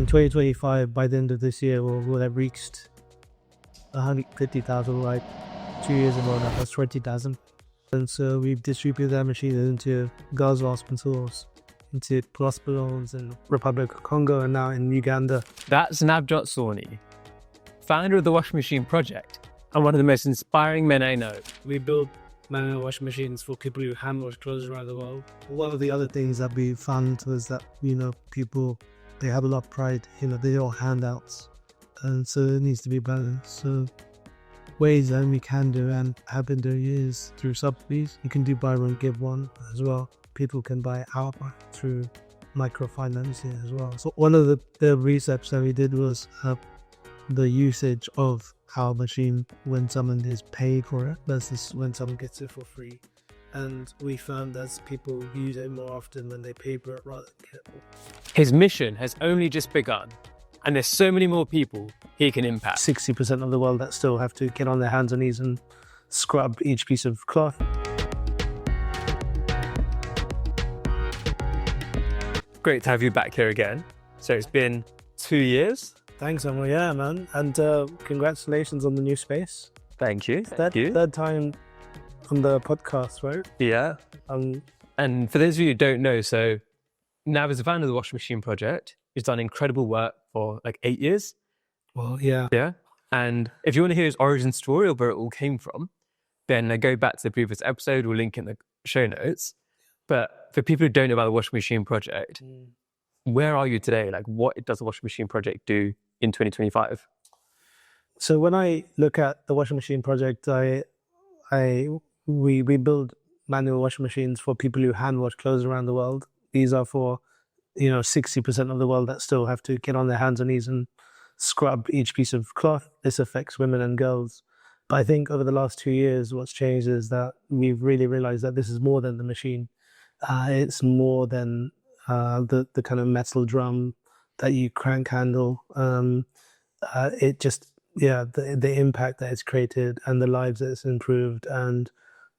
2025, by the end of this year, we'll have reached 150,000, like 2 years ago that was 20,000. And so we've distributed that machine into Gaza hospitals, into hospitals in Republic of Congo and now in Uganda. That's Navjot Sawhney, founder of the Washing Machine Project and one of the most inspiring men I know. We build manual washing machines for people who hand wash clothes around the world. One of the other things that we found was that, people, they have a lot of pride, they're all handouts. And so it needs to be balanced. So ways that we can do and have been doing is through subsidies. You can do buy one, give one as well. People can buy outright through microfinancing as well. So one of the research that we did was the usage of our machine when someone is paid for it versus when someone gets it for free. And we found that people use it more often when they pay for it rather than get it. His mission has only just begun, and there's so many more people he can impact. 60% of the world that still have to get on their hands and knees and scrub each piece of cloth. Great to have you back here again. So it's been 2 years. Thanks, Amar. Yeah, man. And congratulations on the new space. Thank you. Third time on the podcast, right? Yeah. And for those of you who don't know, so Nav is the founder of the Washing Machine Project. He's done incredible work for like 8 years. Well, yeah. Yeah. And if you want to hear his origin story or where it all came from, then go back to the previous episode. We'll link in the show notes. But for people who don't know about the Washing Machine Project, where are you today? Like, what does the Washing Machine Project do in 2025? So when I look at the Washing Machine Project, we build manual washing machines for people who hand wash clothes around the world. These are for 60% of the world that still have to get on their hands and knees and scrub each piece of cloth. This affects women and girls. But I think over the last 2 years, what's changed is that we've really realized that this is more than the machine. It's more than the kind of metal drum that you crank handle. It just, the impact that it's created and the lives that it's improved and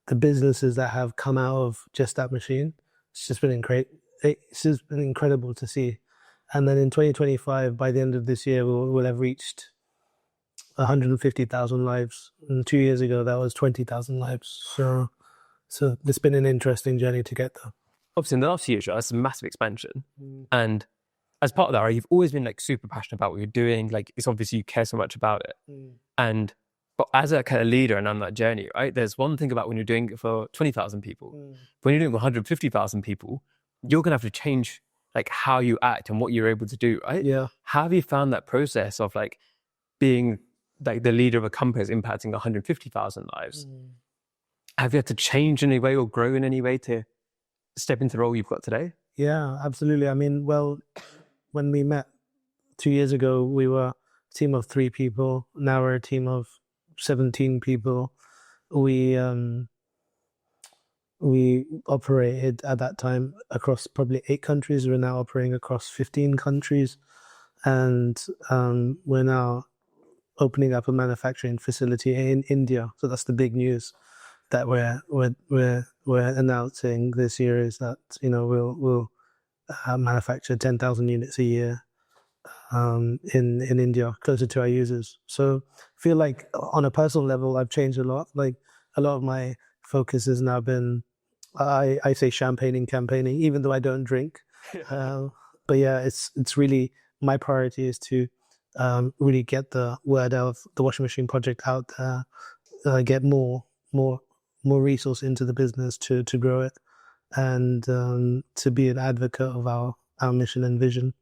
the businesses that have come out of just that machine. It's just been incredible to see. And then in 2025, by the end of this year, we'll have reached 150,000 lives. And 2 years ago, that was 20,000 lives. So it's been an interesting journey to get there. Obviously, in the last few years, that's a massive expansion. And as part of that, you've always been like super passionate about what you're doing. Like, it's obviously you care so much about it. But as a kind of leader and on that journey, right, there's one thing about when you're doing it for 20,000 people. When you're doing it for 150,000 people, you're going to have to change like how you act and what you're able to do, right? Yeah. How have you found that process of like being like the leader of a company that's impacting 150,000 lives? Have you had to change in any way or grow in any way to step into the role you've got today? Yeah, absolutely. I mean, well, when we met 2 years ago, we were a team of 3 people. Now we're a team of 17 people. We operated at that time across probably 8 countries. We're now operating across 15 countries. And we're now opening up a manufacturing facility in India. So that's the big news that we're announcing this year, is that we'll manufacture 10,000 units a year in India, closer to our users. So I feel like on a personal level, I've changed a lot. Like a lot of my focus has now been, I say champagning campaigning, even though I don't drink. But yeah, it's really, my priority is to really get the word of the Washing Machine Project out there, get more resource into the business to grow it, and to be an advocate of our mission and vision.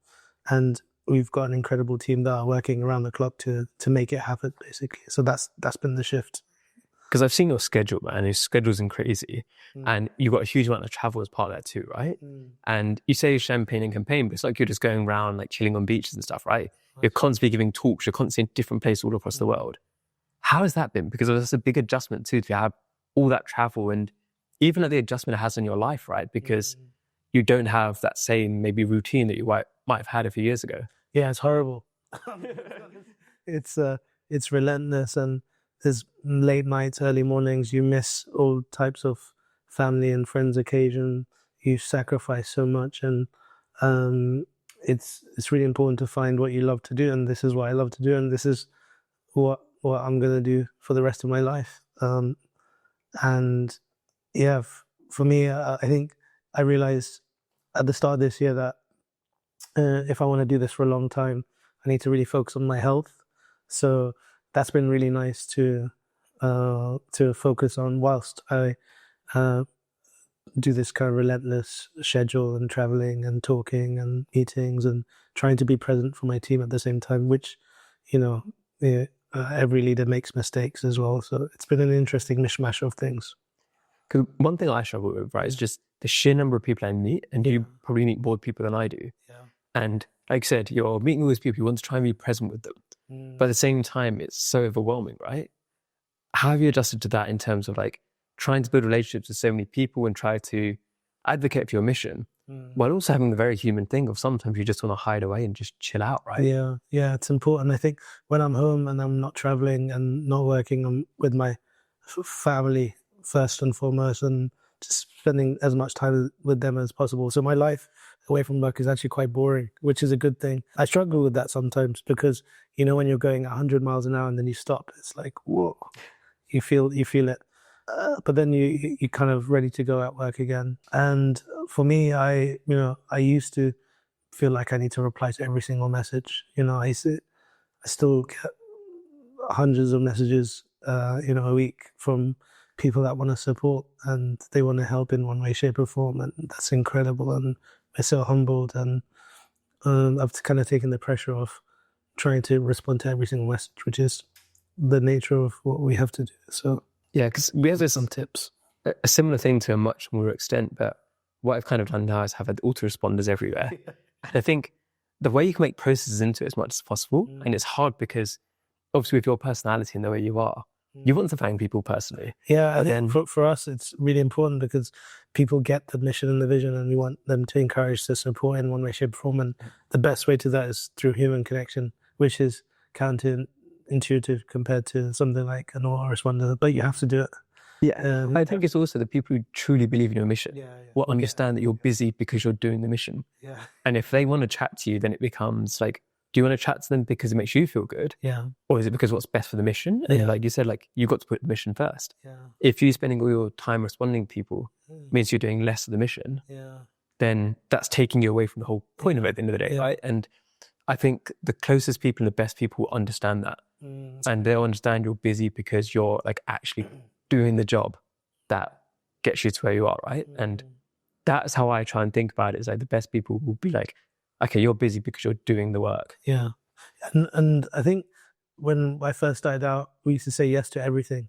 And we've got an incredible team that are working around the clock to make it happen, basically. So that's been the shift. Because I've seen your schedule, man. Your schedule's crazy. And you've got a huge amount of travel as part of that too, right? And you say champagne and campaign, but it's like you're just going around like chilling on beaches and stuff, right? You're constantly giving talks. You're constantly in different places all across the world. How has that been? Because it's a big adjustment too, to have all that travel, and even like the adjustment it has in your life, right? Because you don't have that same maybe routine that you might have had a few years ago. Yeah, it's horrible. It's relentless, and there's late nights, early mornings. You miss all types of family and friends occasion. You sacrifice so much, and it's really important to find what you love to do, and this is what I love to do, and this is what I'm going to do for the rest of my life. And yeah, for me, I think I realized at the start of this year that if I want to do this for a long time, I need to really focus on my health. So that's been really nice to focus on whilst I do this kind of relentless schedule and traveling and talking and meetings and trying to be present for my team at the same time, which, every leader makes mistakes as well. So it's been an interesting mishmash of things. Because one thing I struggle with, right, is just the sheer number of people I meet, and you probably meet more people than I do. Yeah. And like I said, you're meeting all these people, you want to try and be present with them. But at the same time, it's so overwhelming, right? How have you adjusted to that in terms of like trying to build relationships with so many people and try to advocate for your mission, while also having the very human thing of sometimes you just want to hide away and just chill out, right? Yeah, it's important. I think when I'm home and I'm not traveling and not working, I'm with my family first and foremost, and just spending as much time with them as possible. So my life away from work is actually quite boring, which is a good thing. I struggle with that sometimes because, when you're going 100 miles an hour and then you stop, it's like, whoa, you feel it. But then you're kind of ready to go at work again. And for me, I used to feel like I need to reply to every single message. I still get hundreds of messages, a week from people that want to support and they want to help in one way, shape or form. And that's incredible. And we're so humbled. And I've kind of taken the pressure off trying to respond to every single message, which is the nature of what we have to do. So yeah, because we have some tips. A similar thing to a much more extent, but what I've kind of done now is have autoresponders everywhere. And I think the way you can make processes into it as much as possible, and it's hard because obviously with your personality and the way you are, you want to thank people personally. Yeah, I think for us it's really important because people get the mission and the vision, and we want them to encourage to support in one way, shape, or form. And the best way to that is through human connection, which is counterintuitive compared to something like an autoresponder, but you have to do it. Yeah, I think it's also the people who truly believe in your mission will understand that you're busy because you're doing the mission. Yeah. And if they want to chat to you, then it becomes like, do you want to chat to them because it makes you feel good? Yeah. Or is it because what's best for the mission? And like you said, like you got to put the mission first. Yeah. If you're spending all your time responding to people means you're doing less of the mission, then that's taking you away from the whole point of it at the end of the day, right? And I think the closest people and the best people will understand that. And they'll understand you're busy because you're like actually doing the job that gets you to where you are, right? And that's how I try and think about it, is like the best people will be like, okay, you're busy because you're doing the work. Yeah. And I think when I first started out, we used to say yes to everything.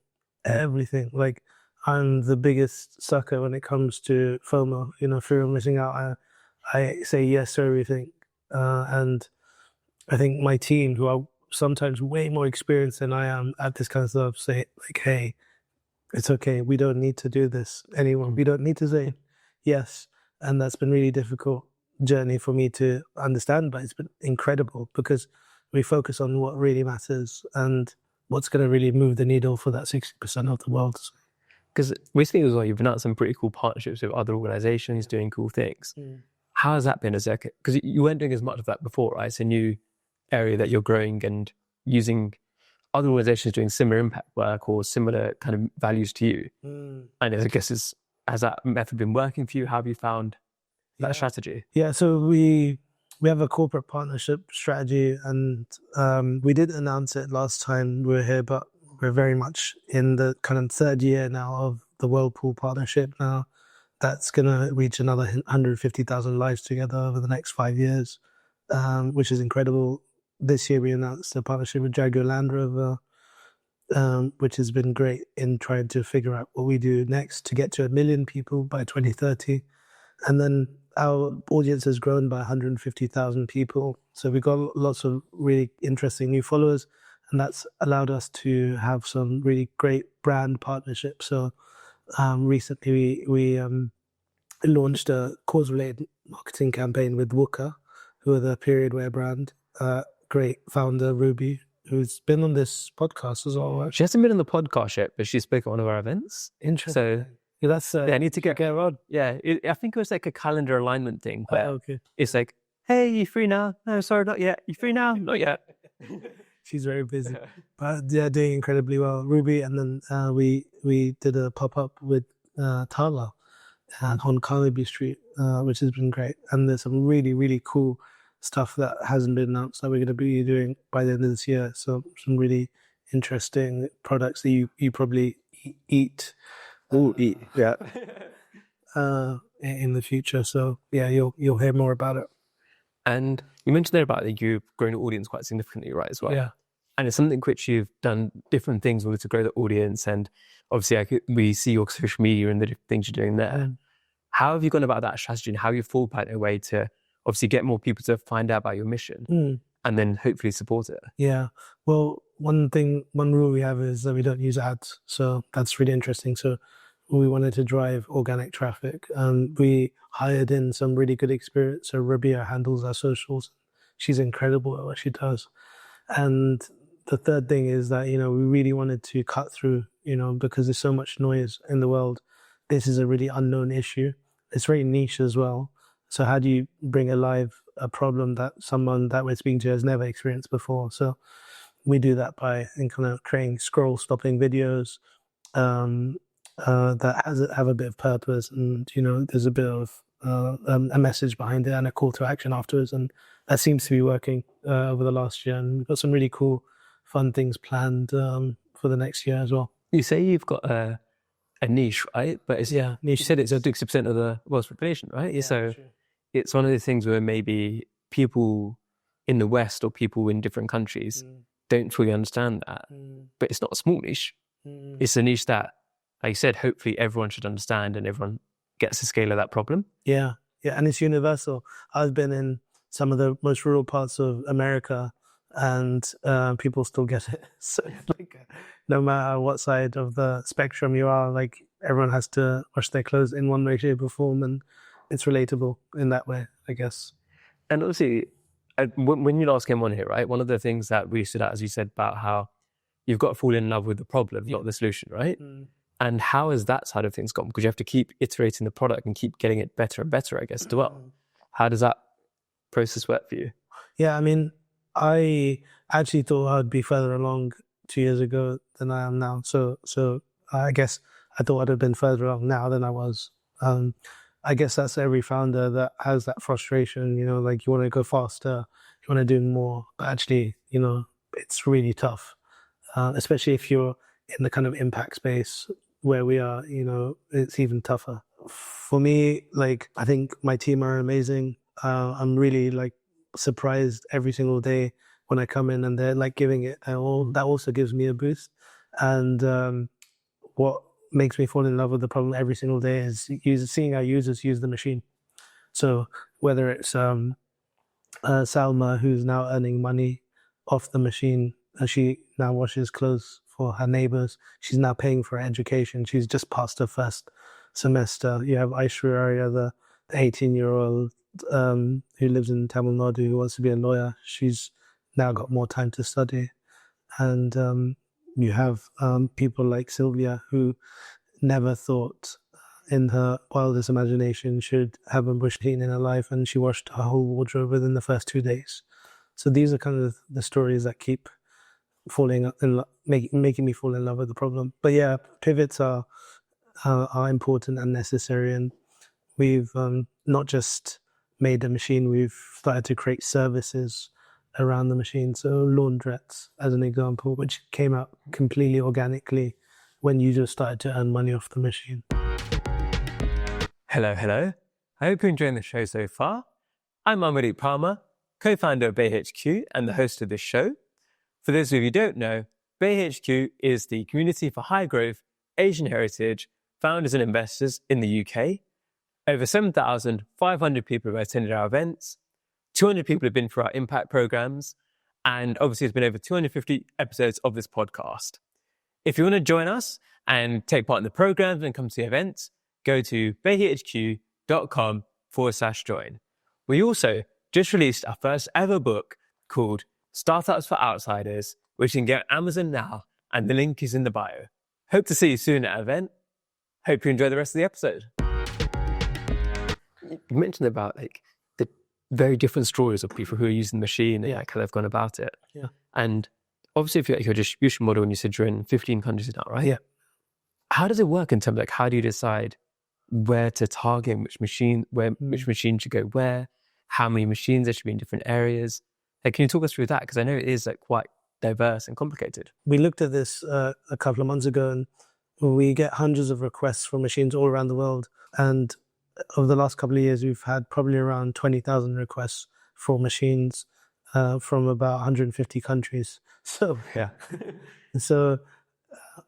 Like I'm the biggest sucker when it comes to FOMO, fear of missing out. I say yes to everything. And I think my team, who are sometimes way more experienced than I am at this kind of stuff, say like, hey, it's okay. We don't need to do this anymore. We don't need to say yes. And that's been really difficult journey for me to understand, but it's been incredible because we focus on what really matters and what's going to really move the needle for that 60% of the world. Because recently as well, you've announced some pretty cool partnerships with other organizations doing cool things. How has that been? Because you weren't doing as much of that before, right? It's a new area that you're growing and using other organizations doing similar impact work or similar kind of values to you. And I guess has that method been working for you? How have you found that strategy? Yeah, so we have a corporate partnership strategy, and we did announce it last time we were here, but we're very much in the kind of third year now of the Whirlpool partnership now. That's going to reach another 150,000 lives together over the next 5 years, which is incredible. This year we announced a partnership with Jaguar Land Rover, which has been great in trying to figure out what we do next to get to 1 million people by 2030. And then our audience has grown by 150,000 people. So we've got lots of really interesting new followers, and that's allowed us to have some really great brand partnerships. So recently we launched a cause-related marketing campaign with Wooka, who are the period wear brand. Great founder, Ruby, who's been on this podcast as well. She hasn't been on the podcast yet, but she spoke at one of our events. Interesting. So yeah, that's I need to get her on. Yeah, I think it was like a calendar alignment thing where it's like hey, you free now? No, sorry, not yet. You free now? Not yet. She's very busy, but yeah, doing incredibly well. Ruby, and then we did a pop-up with Tala on Carnaby Street, which has been great. And there's some really, really cool stuff that hasn't been announced that we're going to be doing by the end of this year. So some really interesting products that you probably eat yeah, in the future. So yeah, you'll hear more about it. And you mentioned there about that you've grown the audience quite significantly, right, as well? Yeah. And it's something which you've done different things in order to grow the audience. And obviously, we see your social media and the different things you're doing there. Mm. How have you gone about that strategy, and how you thought about a way to obviously get more people to find out about your mission and then hopefully support it? Yeah. Well, one rule we have is that we don't use ads. So that's really interesting. So we wanted to drive organic traffic, and we hired in some really good experience. So Rabia handles our socials. She's incredible at what she does. And the third thing is that, we really wanted to cut through, because there's so much noise in the world. This is a really unknown issue. It's very niche as well. So how do you bring alive a problem that someone that we're speaking to has never experienced before? So we do that by kind of creating scroll-stopping videos that have a bit of purpose, and there's a bit of a message behind it and a call to action afterwards, and that seems to be working over the last year. And we've got some really cool, fun things planned for the next year as well. You say you've got a niche, right? But it's, niche. You said it's 60% of the world's population, right? Yeah, so true. It's one of the things where maybe people in the West or people in different countries don't fully understand that. But it's not a small niche. It's a niche that, like you said, hopefully everyone should understand and everyone gets the scale of that problem. Yeah, and it's universal. I've been in some of the most rural parts of America, and people still get it. So no matter what side of the spectrum you are, everyone has to wash their clothes in one way, shape, or form, and it's relatable in that way, I guess. And obviously, when you last came on here, right, one of the things that we stood out, as you said, about how you've got to fall in love with the problem, not the solution, right? And how has that side of things gone? Because you have to keep iterating the product and keep getting it better and better, I guess, as well. How does that process work for you? Yeah, I mean, I actually thought I'd be further along 2 years ago than I am now. So I guess I thought I'd have been further along now than I was. I guess that's every founder that has that frustration, you want to go faster, you want to do more, but actually, it's really tough, especially if you're in the kind of impact space where we are, it's even tougher. For me, I think my team are amazing. I'm really surprised every single day when I come in and they're giving it all. That also gives me a boost. And what makes me fall in love with the problem every single day is seeing our users use the machine. So whether it's Salma, who's now earning money off the machine, she now washes clothes for her neighbors. She's now paying for her education. She's just passed her first semester. You have Aishwarya, the 18-year-old who lives in Tamil Nadu, who wants to be a lawyer. She's now got more time to study. And you have people like Sylvia, who never thought in her wildest imagination she'd have a machine in her life, and she washed her whole wardrobe within the first 2 days. So these are kind of the stories that keep making me fall in love with the problem. But yeah, pivots are important and necessary, and we've not just made a machine, we've started to create services around the machine. So laundrettes, as an example, which came out completely organically when you just started to earn money off the machine. Hello. I hope you're enjoying the show so far. I'm Amardeep Parmar, co-founder of BayHQ and the host of this show. For those of you who don't know, BayHQ is the community for high growth Asian heritage founders and investors in the UK. Over 7,500 people have attended our events. 200 people have been through our impact programs. And obviously, there's been over 250 episodes of this podcast. If you want to join us and take part in the programs and come to the events, go to bayhq.com/join. We also just released our first ever book called Startups for Outsiders, which you can get on Amazon now, and the link is in the bio. Hope to see you soon at our event. Hope you enjoy the rest of the episode. You mentioned about the very different stories of people who are using the machine and like how they've gone about it. Yeah. And obviously, if you're like your distribution model, and you said you're in 15 countries now, right? Yeah. How does it work in terms of like, how do you decide where to target, which machine should go where, how many machines there should be in different areas? Like, can you talk us through that? Because I know it is like quite diverse and complicated. We looked at this a couple of months ago, and we get hundreds of requests for machines all around the world. And over the last couple of years, we've had probably around 20,000 requests for machines from about 150 countries. So Yeah. so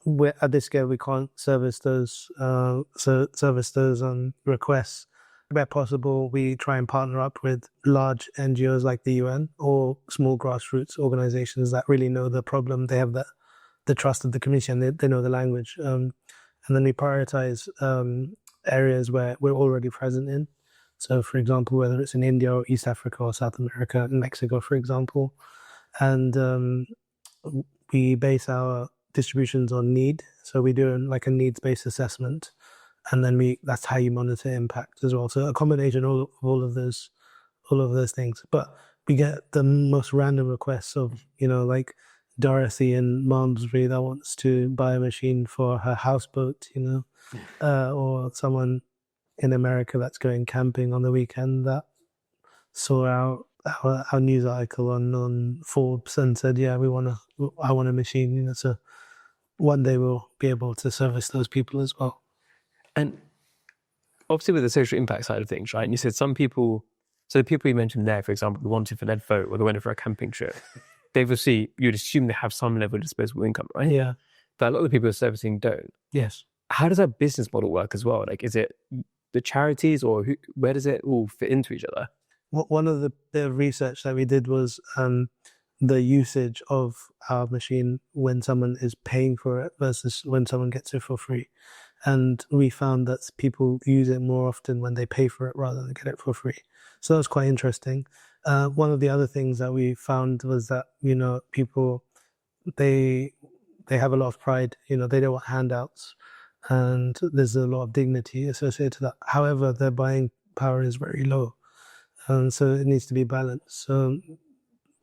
we're, at this scale, we can't service those requests. Where possible, we try and partner up with large NGOs like the UN or small grassroots organizations that really know the problem. They have the trust of the community, and they know the language. And then we prioritize areas where we're already present in. So, for example, whether it's in India or East Africa or South America, Mexico, for example. And we base our distributions on need. So we do like a needs-based assessment. And then that's how you monitor impact as well. So a combination of all of those things. But we get the most random requests of, like Dorothy in Malmesbury that wants to buy a machine for her houseboat, or someone in America that's going camping on the weekend that saw our news article on Forbes and said, yeah, I want a machine, so one day we'll be able to service those people as well. And obviously with the social impact side of things, right? And you said some people, so the people you mentioned there, for example, who wanted for lead vote or they went for a camping trip, they obviously, you'd assume they have some level of disposable income, right? Yeah. But a lot of the people who are servicing don't. Yes. How does that business model work as well? Like, is it the charities or where does it all fit into each other? One of the research that we did was the usage of our machine when someone is paying for it versus when someone gets it for free. And we found that people use it more often when they pay for it rather than get it for free. So that was quite interesting. One of the other things that we found was that, people, they have a lot of pride, they don't want handouts, and there's a lot of dignity associated to that. However, their buying power is very low. And so it needs to be balanced. So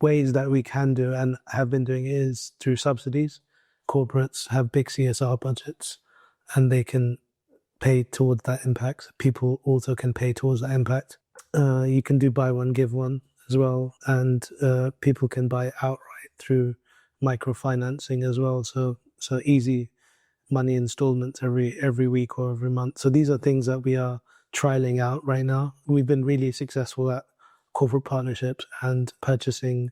ways that we can do and have been doing is through subsidies. Corporates have big CSR budgets, and they can pay towards that impact. People also can pay towards that impact. You can do buy one, give one as well. And people can buy outright through microfinancing as well. So easy money installments every week or every month. So these are things that we are trialing out right now. We've been really successful at corporate partnerships and purchasing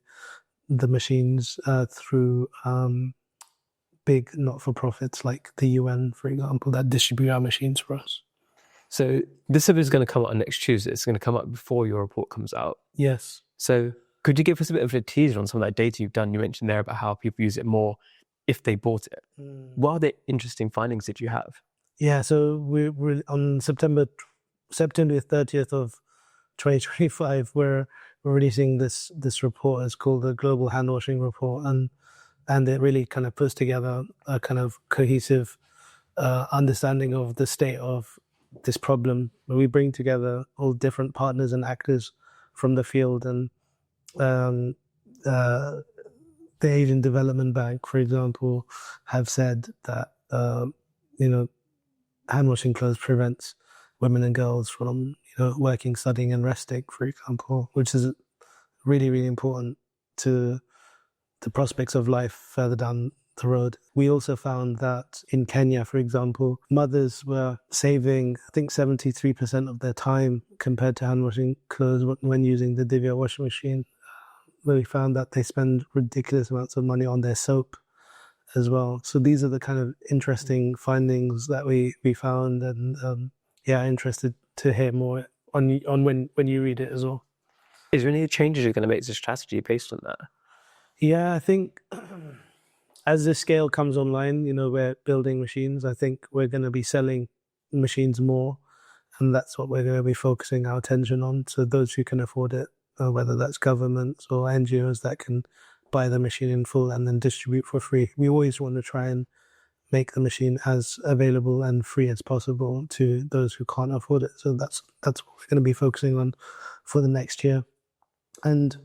the machines through big not-for-profits like the UN, for example, that distribute our machines for us. So this episode is going to come out on next Tuesday. It's going to come out before your report comes out. Yes. So could you give us a bit of a teaser on some of that data you've done? You mentioned there about how people use it more if they bought it. What other interesting findings did you have? Yeah, so we're on September 30th of 2025, we're releasing this report. It's called the Global Hand Washing Report, and it really kind of puts together a kind of cohesive understanding of the state of this problem. We bring together all different partners and actors from the field, and the Asian Development Bank, for example, have said that hand washing clothes prevents women and girls from working, studying, and resting, for example, which is really, really important to the prospects of life further down the road. We also found that in Kenya, for example, mothers were saving, I think, 73% of their time compared to hand washing clothes when using the Divya washing machine. We found that they spend ridiculous amounts of money on their soap as well. So these are the kind of interesting findings that we found, and interested to hear more on when you read it as well. Is there any changes you're going to make to the strategy based on that? Yeah, I think as this scale comes online, we're building machines. I think we're going to be selling machines more, and that's what we're going to be focusing our attention on. So those who can afford it, whether that's governments or NGOs that can buy the machine in full and then distribute for free. We always want to try and make the machine as available and free as possible to those who can't afford it. So that's what we're going to be focusing on for the next year. And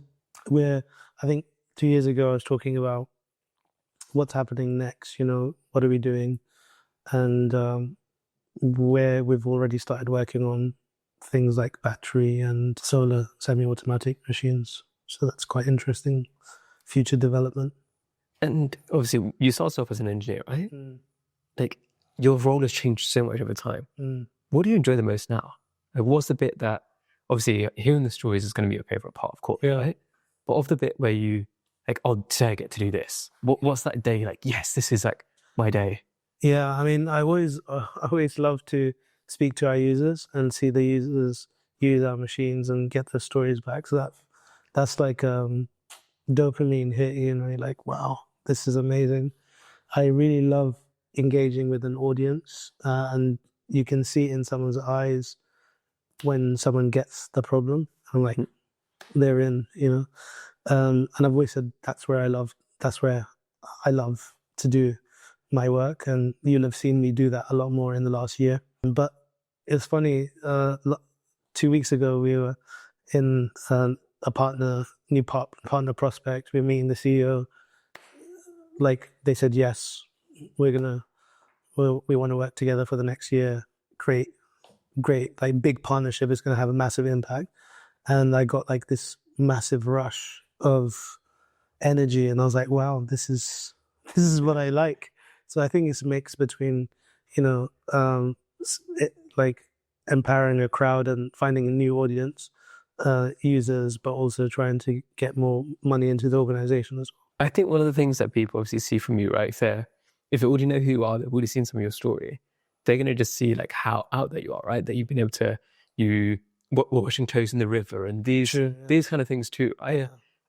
I think 2 years ago, I was talking about what's happening next, what are we doing? And where we've already started working on things like battery and solar semi-automatic machines. So that's quite interesting future development. And obviously, you started off as an engineer, right? Like, your role has changed so much over time. What do you enjoy the most now? Like, what's the bit that, obviously, hearing the stories is going to be your favorite part, of course, right? But of the bit where you, like, oh, today I get to do this. What's that day like? Yes, this is like my day. Yeah, I mean, I always love to speak to our users and see the users use our machines and get the stories back. So that's like dopamine hit, you're like, wow, this is amazing. I really love engaging with an audience, and you can see in someone's eyes when someone gets the problem. I'm like, they're in, and I've always said that's where I love to do my work, and you'll have seen me do that a lot more in the last year. But it's funny, 2 weeks ago we were in a new partner prospect. We're meeting the CEO. Like, they said, yes, we want to work together for the next year. Great, like, big partnership is going to have a massive impact. And I got like this massive rush of energy, and I was like, wow, this is what I like. So I think it's a mix between, like empowering a crowd and finding a new audience, users, but also trying to get more money into the organization as well. I think one of the things that people obviously see from you, right, if they already know who you are, they've already seen some of your story, they're going to just see like how out there you are, right? That you've been able to, washing clothes in the river and these kind of things too, right? Yeah.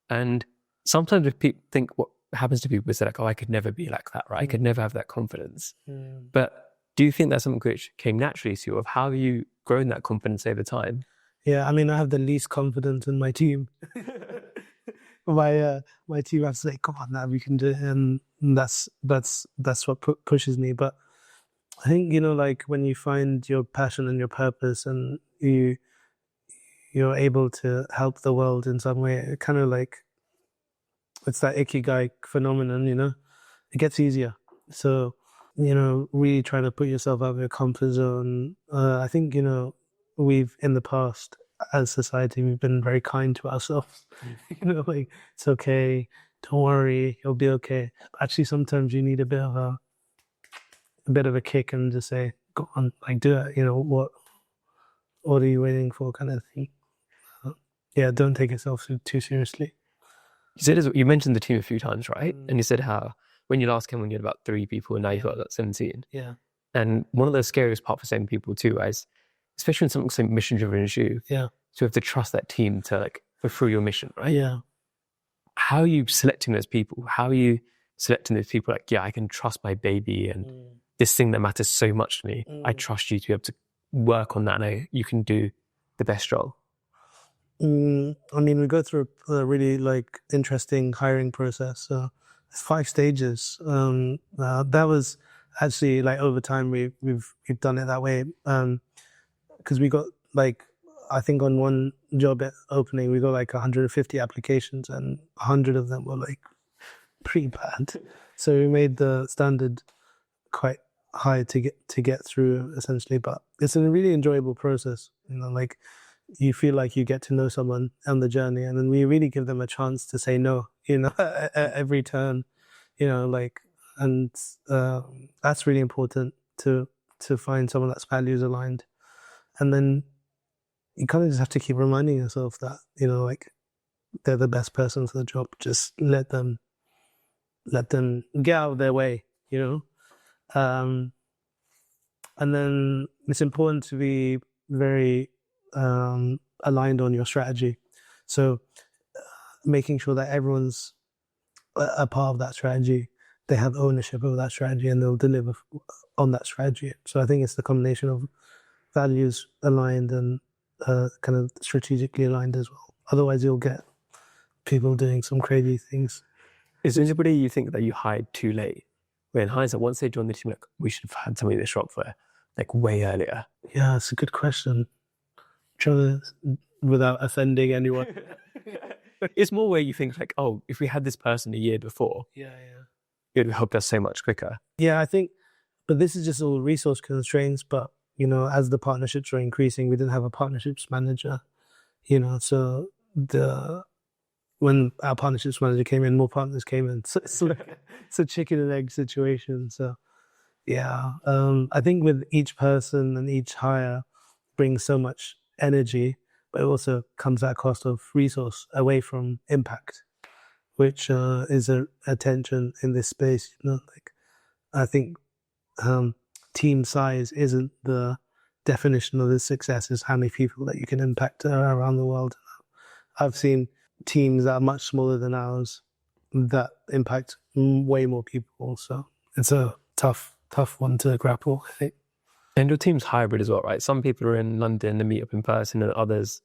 And sometimes if people think what happens to people is like, oh, I could never be like that, right? I could never have that confidence. But do you think that's something which came naturally to you, of how have you grown that confidence over time? Yeah, I mean, I have the least confidence in my team. My team has to say, come on, now we can do it. And that's what pushes me. But I think, like when you find your passion and your purpose and you're able to help the world in some way, it kind of like, it's that ikigai phenomenon, it gets easier. So, really trying to put yourself out of your comfort zone. I think, we've, in the past, as society, we've been very kind to ourselves. Like, it's okay, don't worry, you'll be okay. But actually, sometimes you need a bit of a kick and just say, go on, like, do it. What are you waiting for, kind of thing. Yeah, don't take yourself too seriously. You mentioned the team a few times, right? And you said how when you last came on, you had about 3 people, and now you've got about 17. Yeah. And one of the scariest parts for 7 people too is, especially in something so mission-driven as you, yeah, to have to trust that team to like fulfill your mission, right? Yeah. How are you selecting those people? How are you selecting those people like, yeah, I can trust my baby and this thing that matters so much to me. I trust you to be able to work on that, and you can do the best job. I mean, we go through a really like interesting hiring process. So it's 5 stages. That was actually like over time we've done it that way. Because we got like, I think on one job opening we got like 150 applications, and 100 of them were like pretty bad. So we made the standard quite high to get through essentially. But it's a really enjoyable process. Like, you feel like you get to know someone on the journey, and then we really give them a chance to say no, at every turn, like, and that's really important to find someone that's values aligned. And then you kind of just have to keep reminding yourself that, like, they're the best person for the job. Just let them get out of their way, and then it's important to be very aligned on your strategy. So making sure that everyone's a part of that strategy, they have ownership of that strategy, and they'll deliver on that strategy. So I think it's the combination of values aligned and kind of strategically aligned as well. Otherwise, you'll get people doing some crazy things. Is there anybody you think that you hired too late? Where in hindsight, once they joined the team, like, we should have had somebody in this shop for like way earlier? Yeah, it's a good question. Trying to without offending anyone. It's more where you think like, oh, if we had this person a year before, Yeah. it would have helped us so much quicker. Yeah, I think, but this is just all resource constraints. But, you know, as the partnerships were increasing, we didn't have a partnerships manager, you know, so when our partnerships manager came in, more partners came in. So it's like, it's a chicken and egg situation. So, yeah, I think with each person and each hire brings so much energy, but it also comes at a cost of resource away from impact, which is a tension in this space. You know, like I think team size isn't the definition of the success. Is how many people that you can impact around the world. I've seen teams that are much smaller than ours that impact way more people. So it's a tough one to grapple, I think. And your team's hybrid as well, right? Some people are in London and meet up in person, and others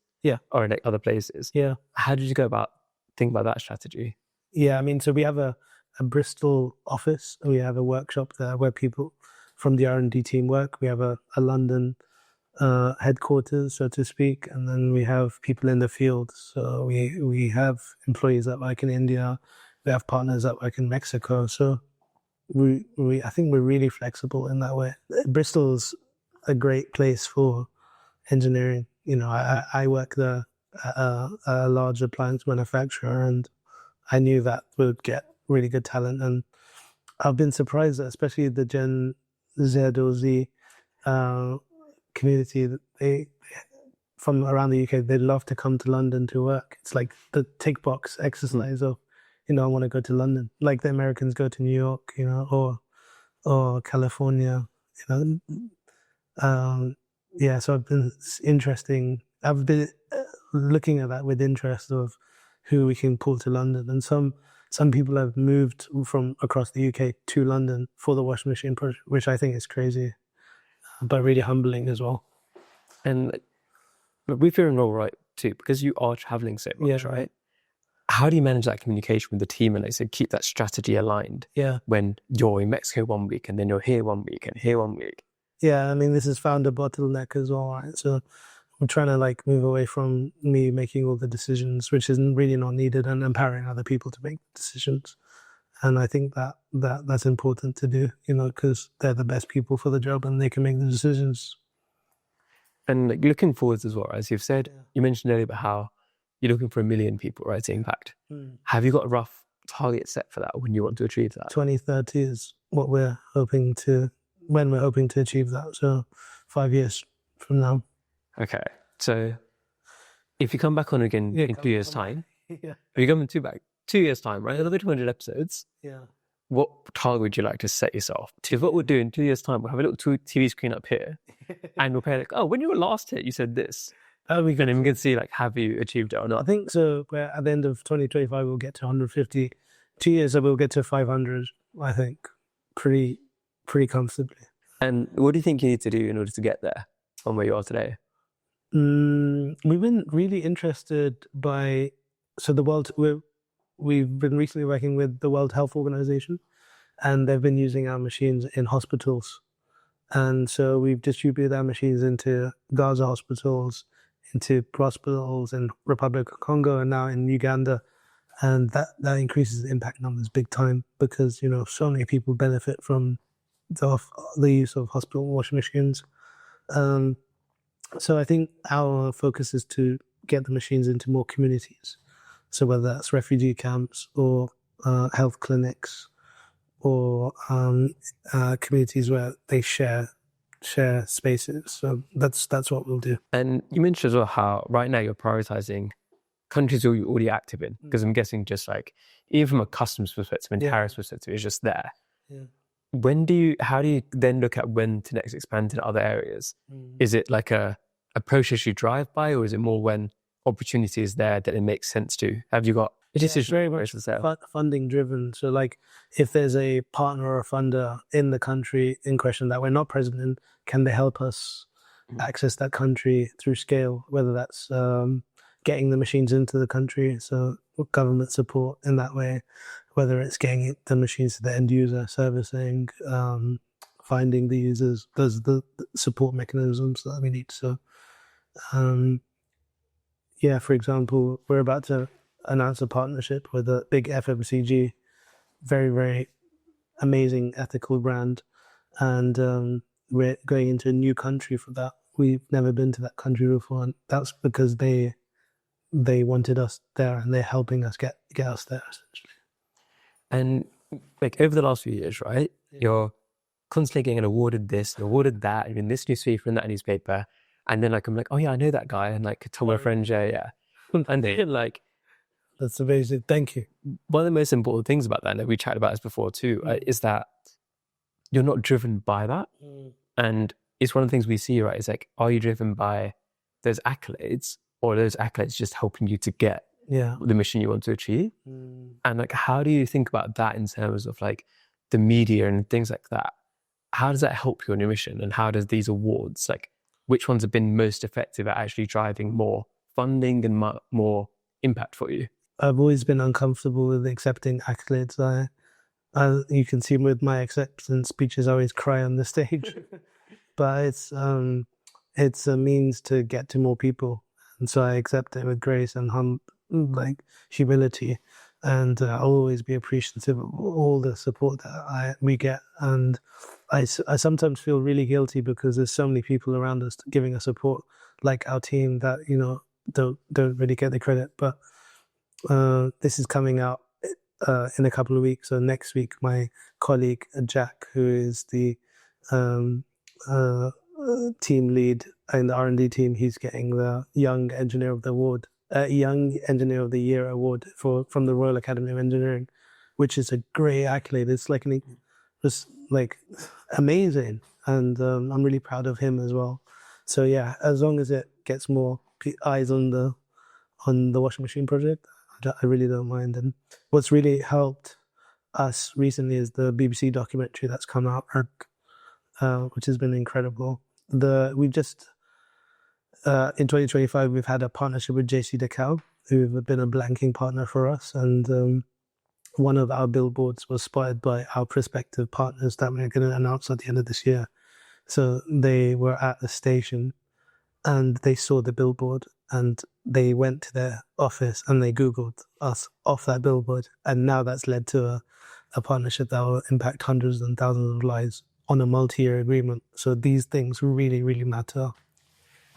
are in like other places. Yeah. How did you go about think about that strategy? Yeah, I mean, so we have a Bristol office, and we have a workshop there where people from the R&D team work. We have a London headquarters, so to speak, and then we have people in the field. So we have employees that work in India. We have partners that work in Mexico. So we I think we're really flexible in that way. Bristol's a great place for engineering. You know, I work there at a large appliance manufacturer, and I knew that would get really good talent. And I've been surprised that especially the Gen Z or Z community, that they from around the UK, they love to come to London to work. It's like the tick box exercise of, you know, I want to go to London. Like the Americans go to New York, you know, or California, you know. Yeah, so I've been looking at that with interest of who we can pull to London. And some people have moved from across the UK to London for the washing machine project, which I think is crazy, but really humbling as well. And with your role, right, too, because you are traveling so much, right? How do you manage that communication with the team and, like, so keep that strategy aligned? Yeah. When you're in Mexico 1 week and then you're here 1 week and here 1 week. Yeah, I mean, this has found a bottleneck as well, right? So I'm trying to like move away from me making all the decisions, which is really not needed, and empowering other people to make decisions. And I think that's important to do, you know, because they're the best people for the job and they can make the decisions. And like, looking forwards as well, as you've said, you mentioned earlier about how you're looking for 1 million people, right, to impact. Have you got a rough target set for that when you want to achieve that? 2030 is what we're hoping to achieve that. So 5 years from now. Okay. So if you come back on again in 2 years' time, Yeah. are you coming back 2 years' time, right? Another 200 episodes. Yeah. What target would you like to set yourself? Because what we'll do in 2 years' time, we'll have a little TV screen up here and we'll play like, oh, when you were last here, you said this. And we can see like, have you achieved it or not? I think so. Where at the end of 2025, we'll get to 150. 2 years, so we'll get to 500, I think, pretty comfortably. And what do you think you need to do in order to get there from where you are today? We've been really interested by, we've been recently working with the World Health Organization, and they've been using our machines in hospitals. And so we've distributed our machines into Gaza hospitals, into hospitals in Republic of Congo, and now in Uganda. And that increases the impact numbers big time, because, you know, so many people benefit from the use of hospital washing machines. So I think our focus is to get the machines into more communities. So whether that's refugee camps or health clinics or communities where they share spaces. So that's what we'll do. And you mentioned as well how right now you're prioritizing countries you're already active in, because I'm guessing just like, even from a customs perspective and tariffs perspective, it's just there. Yeah. How do you then look at when to next expand to other areas? Is it like a process you drive by, or is it more when opportunity is there that it makes sense to? Have you got a decision? Very much funding driven. So like, if there's a partner or a funder in the country in question that we're not present in, can they help us access that country through scale, whether that's getting the machines into the country, so government support in that way, whether it's getting the machines to the end user, servicing, finding the users, those are the support mechanisms that we need. So yeah, for example, we're about to announce a partnership with a big FMCG, very, very amazing ethical brand. And we're going into a new country for that. We've never been to that country before, and that's because they wanted us there, and they're helping us get us there, essentially. And like over the last few years, right? Yeah. You're constantly getting awarded this and awarded that, and in this newspaper and that newspaper. And then like I'm like, oh yeah, I know that guy, and like tell my friends, yeah. And then like, that's amazing. Thank you. One of the most important things about that, and we chatted about this before too, is that you're not driven by that. And it's one of the things we see, right? It's like, are you driven by those accolades, or are those accolades just helping you to get the mission you want to achieve? And like, how do you think about that in terms of like the media and things like that? How does that help you on your mission? And how does these awards, like, which ones have been most effective at actually driving more funding and more impact for you? I've always been uncomfortable with accepting accolades. You can see with my acceptance speeches, I always cry on the stage. But it's a means to get to more people. And so I accept it with grace and humility. And I'll always be appreciative of all the support that we get. And I sometimes feel really guilty because there's so many people around us giving us support, like our team, that, you know, don't really get the credit. But this is coming out in a couple of weeks. So next week, my colleague Jack, who is the team lead in the R&D team, he's getting the Young Engineer of the Year award from the Royal Academy of Engineering, which is a great accolade. It's like amazing, and I'm really proud of him as well. So yeah, as long as it gets more eyes on the washing machine project, I really don't mind. And what's really helped us recently is the BBC documentary that's come out, which has been incredible. We've just in 2025 we've had a partnership with JC Decaux, who've been a blanking partner for us, and one of our billboards was spotted by our prospective partners that we're going to announce at the end of this year. So they were at the station and they saw the billboard, and they went to their office and they Googled us off that billboard. And now that's led to a partnership that will impact hundreds and thousands of lives on a multi-year agreement. So these things really, really matter.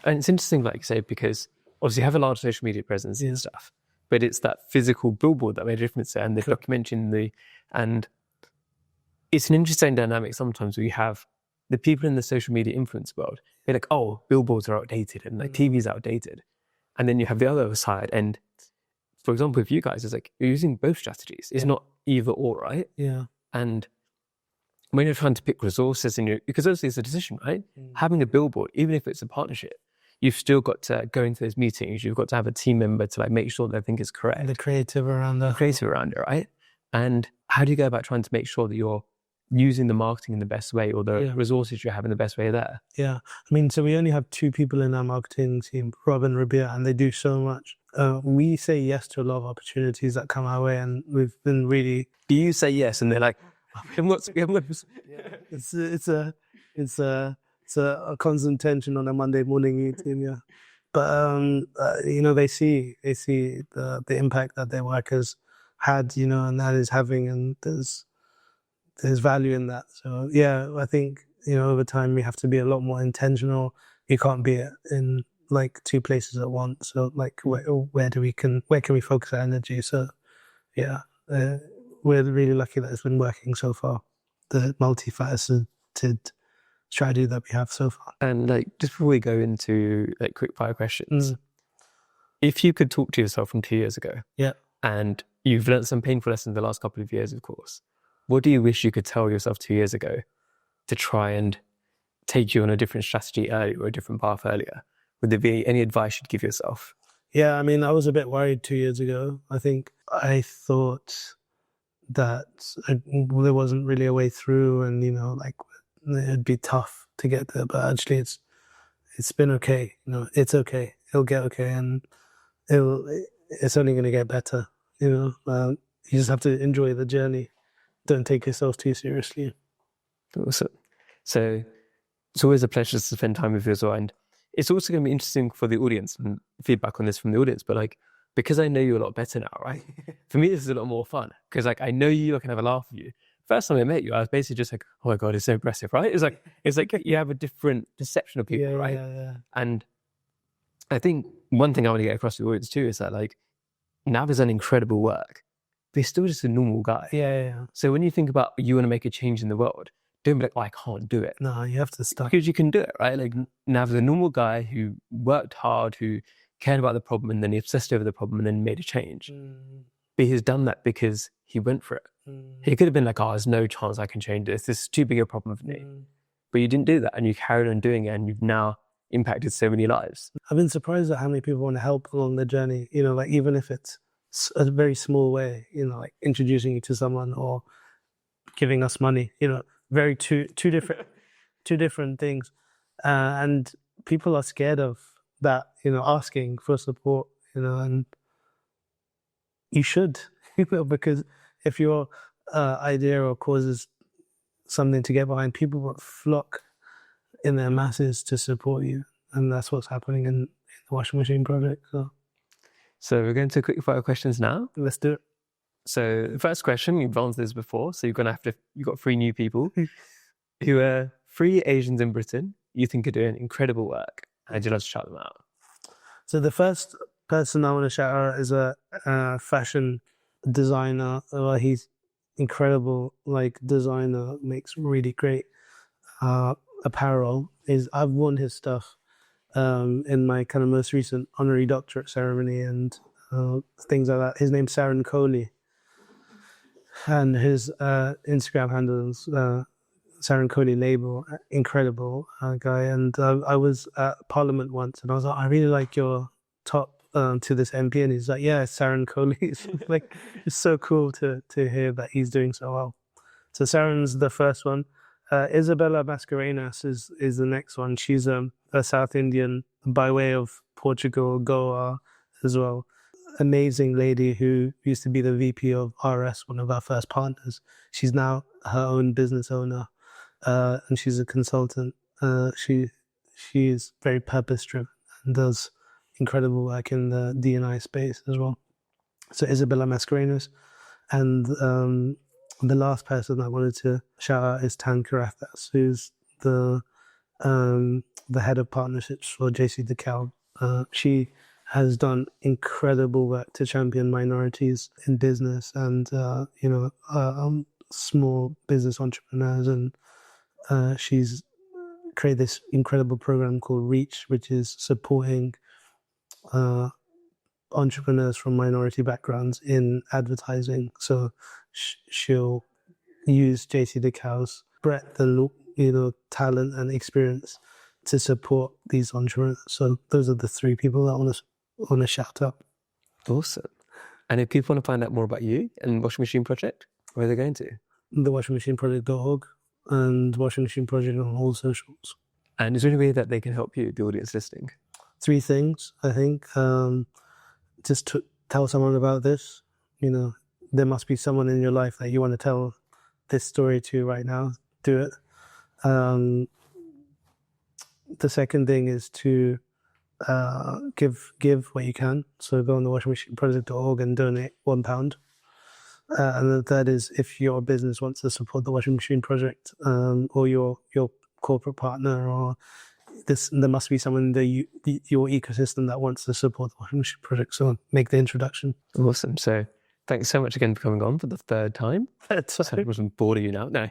And it's interesting, like you say, because obviously you have a large social media presence and stuff, but it's that physical billboard that made a difference there, and the documentary and it's an interesting dynamic sometimes where you have the people in the social media influence world, they're like, oh, billboards are outdated and like TV's outdated. And then you have the other side. And for example, with you guys, it's like you're using both strategies. It's not either or, right? Yeah. And when you're trying to pick resources, because obviously it's a decision, right? Having a billboard, even if it's a partnership, you've still got to go into those meetings. You've got to have a team member to like make sure that everything is correct. And the creative around it, right? And how do you go about trying to make sure that you're using the marketing in the best way, or the resources you have in the best way there? Yeah. I mean, so we only have 2 people in our marketing team, Rob and Rabia, and they do so much. We say yes to a lot of opportunities that come our way, and we've been really... Do you say yes and they're like, It's a constant tension on a Monday morning meeting, yeah. But they see the impact that their work has had, and that is having, and there's value in that. So yeah, I think over time we have to be a lot more intentional. You can't be in like 2 places at once. So like where can we focus our energy? So yeah, we're really lucky that it's been working so far. The multifaceted strategy that we have so far. And like, just before we go into like quick fire questions, if you could talk to yourself from 2 years ago, and you've learned some painful lessons the last couple of years, of course, what do you wish you could tell yourself 2 years ago to try and take you on a different strategy earlier, or a different path earlier? Would there be any advice you'd give yourself? Yeah, I mean, I was a bit worried 2 years ago. I think I thought that there wasn't really a way through, and like it'd be tough to get there. But actually, it's been okay. It's okay. It'll get okay, and it's only going to get better. You just have to enjoy the journey. Don't take yourself too seriously. Awesome. So it's always a pleasure to spend time with you as well. And it's also going to be interesting for the audience and feedback on this from the audience. But like, because I know you a lot better now, right? For me, this is a lot more fun because like I know you, I can have a laugh with you. First time I met you, I was basically just like, oh my God, it's so aggressive, right? It's like you have a different perception of people, right? Yeah. And I think one thing I want to get across to the audience too is that like Nav has done incredible work, but he's still just a normal guy. Yeah. So when you think about you want to make a change in the world, don't be like, oh, I can't do it. No, you have to start. Because you can do it, right? Like Nav's a normal guy who worked hard, who cared about the problem, and then he obsessed over the problem and then made a change. But he's done that because he went for it. He could have been like, oh, there's no chance I can change this. This is too big a problem for me. But you didn't do that, and you carried on doing it, and you've now impacted so many lives. I've been surprised at how many people want to help along the journey, you know, like even if it's a very small way, you know, like introducing you to someone or giving us money, you know, very two different things. And people are scared of that, you know, asking for support, you know, and you should, you know, because if your idea or cause is something to get behind, people will flock in their masses to support you. And that's what's happening in the washing machine project. So we're going to quick fire questions now. Let's do it. So the first question, you've answered this before, so you've got 3 new people who are 3 Asians in Britain you think are doing incredible work. I'd love to shout them out. So the first person I want to shout out is a fashion designer. Well, he's incredible, like designer, makes really great apparel. I've worn his stuff in my kind of most recent honorary doctorate ceremony and things like that. His name's Saran Kohli, and his Instagram handle is Saran Kohli label. Incredible guy. And I was at Parliament once, and I was like, I really like your top to this MP, and he's like, yeah, Saran Kohli. It's like, it's so cool to hear that he's doing so well. So Saran's the first one. Isabella Mascarenas is the next one. She's a South Indian by way of Portugal, Goa as well. Amazing lady who used to be the VP of RS, one of our first partners. She's now her own business owner, and she's a consultant. She is very purpose driven and does incredible work in the D&I space as well. So Isabella Mascarenas, and the last person I wanted to shout out is Tan Karathas, who's the head of partnerships for JC Decaux. She has done incredible work to champion minorities in business and small business entrepreneurs, and she's created this incredible program called Reach, which is supporting entrepreneurs from minority backgrounds in advertising. So she'll use JC Decaux's breadth and talent and experience to support these entrepreneurs. So those are the 3 people that I want to shout out. Awesome. And if people want to find out more about you and Washing Machine Project, where are they going to? thewashingmachineproject.org and Washing Machine Project on all socials. And is there any way that they can help you, the audience listening? 3 things, I think. Just to tell someone about this. You know, there must be someone in your life that you want to tell this story to right now. Do it. The second thing is to give what you can. So go on the washingmachineproject.org and donate £1. And the third is, if your business wants to support the Washing Machine Project, or your corporate partner, or there must be someone in your ecosystem that wants to support the Washing Machine Project. So make the introduction. Awesome. So thanks so much again for coming on for the 3rd time. So I wasn't bored of you now. No,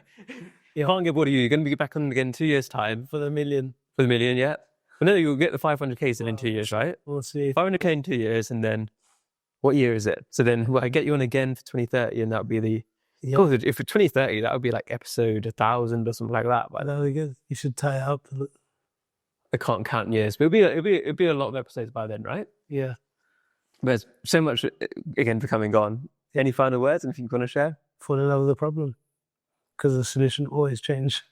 you can't get bored of you. You're going to be back on again in 2 years' time. for the million. For the million, yeah. Well, no, you'll get the 500K in 2 years, right? We'll see. 500K in 2 years, and then what year is it? So then I get you on again for 2030, and that would be the... Yep. Cool, if for 2030, that would be like episode 1000 or something like that. But That'll be good. You should tie it up. I can't count years, but it'll be a lot of episodes by then, right? Yeah. But there's so much, again, for coming on. Any final words, anything you want to share? Fall in love with the problem, because the solution always change.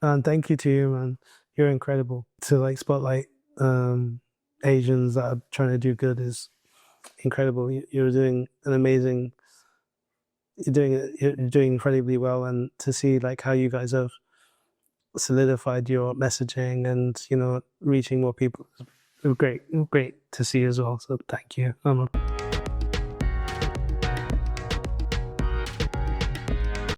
And thank you to you, man. You're incredible. To spotlight Asians that are trying to do good is incredible. You're doing an amazing. You're doing incredibly well, and to see how you guys have solidified your messaging and, reaching more people. Great to see as well. So thank you.